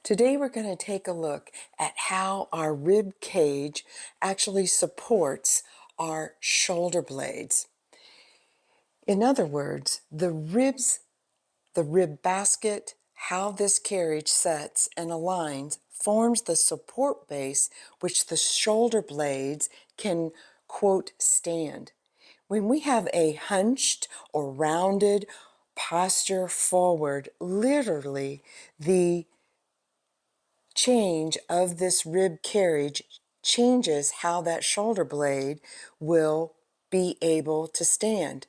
Today we're going to take a look at how our rib cage actually supports our shoulder blades. In other words, the rib basket, how this carriage sets and aligns, forms the support base which the shoulder blades can, quote, stand. When we have a hunched or rounded posture forward, literally the change of this rib carriage changes how that shoulder blade will be able to stand.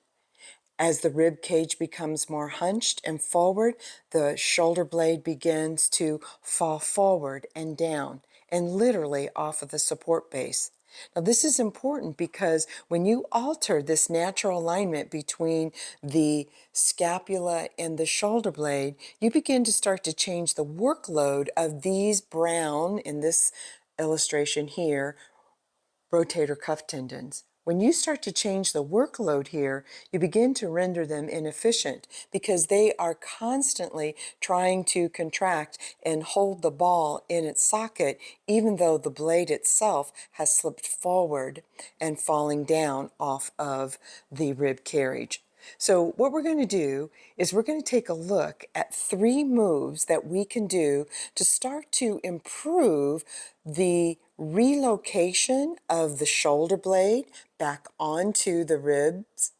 As the rib cage becomes more hunched and forward, the shoulder blade begins to fall forward and down and literally off of the support base. Now, this is important because when you alter this natural alignment between the scapula and the shoulder blade, you begin to start to change the workload of these brown, in this illustration here, rotator cuff tendons. When you start to change the workload here, you begin to render them inefficient because they are constantly trying to contract and hold the ball in its socket, even though the blade itself has slipped forward and falling down off of the rib carriage. So what we're going to do is we're going to take a look at 3 moves that we can do to start to improve the relocation of the shoulder blade back onto the ribs.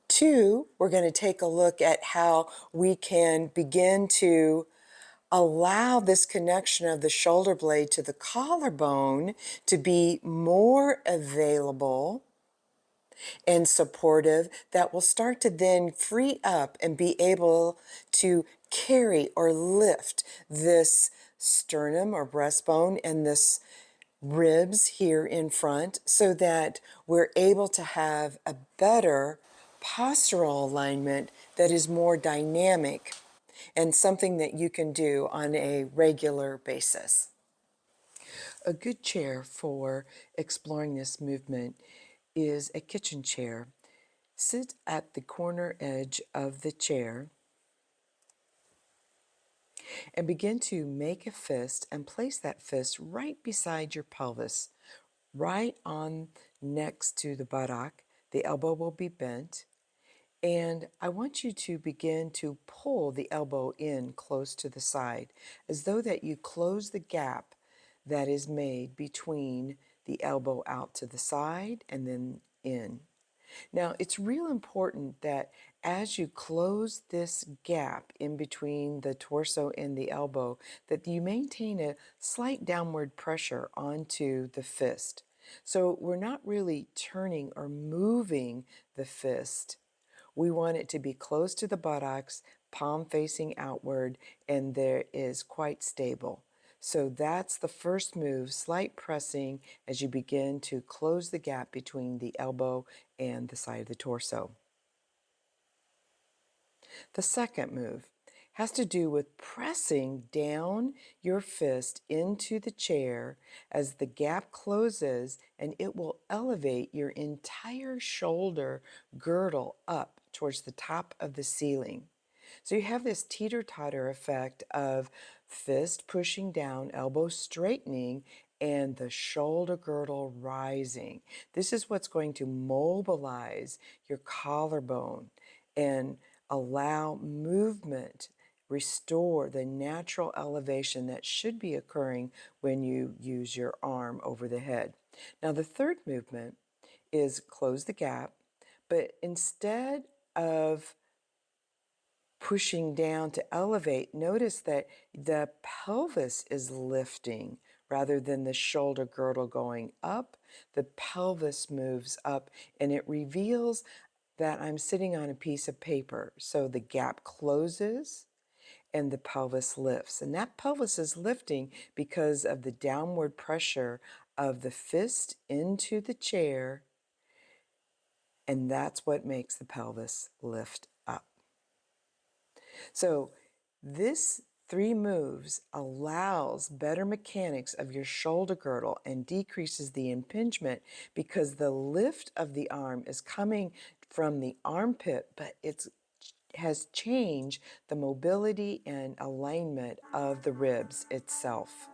2, we're going to take a look at how we can begin to allow this connection of the shoulder blade to the collarbone to be more available and supportive, that will start to then free up and be able to carry or lift this sternum or breastbone and this ribs here in front so that we're able to have a better postural alignment that is more dynamic and something that you can do on a regular basis. A good chair for exploring this movement is a kitchen chair. Sit at the corner edge of the chair and begin to make a fist and place that fist right beside your pelvis, right on next to the buttock. The elbow will be bent, and I want you to begin to pull the elbow in close to the side, as though that you close the gap that is made between the elbow out to the side and then in. Now, it's real important that as you close this gap in between the torso and the elbow, that you maintain a slight downward pressure onto the fist. So we're not really turning or moving the fist. We want it to be close to the buttocks, palm facing outward, and there is quite stable. So that's the first move, slight pressing as you begin to close the gap between the elbow and the side of the torso. The second move has to do with pressing down your fist into the chair as the gap closes, and it will elevate your entire shoulder girdle up towards the top of the ceiling. So you have this teeter-totter effect of fist pushing down, elbow straightening, and the shoulder girdle rising. This is what's going to mobilize your collarbone and allow movement, restore the natural elevation that should be occurring when you use your arm over the head. Now, the third movement is close the gap, but instead of pushing down to elevate, notice that the pelvis is lifting rather than the shoulder girdle going up. The pelvis moves up and it reveals that I'm sitting on a piece of paper. So the gap closes and the pelvis lifts. And that pelvis is lifting because of the downward pressure of the fist into the chair, and that's what makes the pelvis lift up. So this 3 moves allows better mechanics of your shoulder girdle and decreases the impingement because the lift of the arm is coming from the armpit, but it's has changed the mobility and alignment of the ribs itself.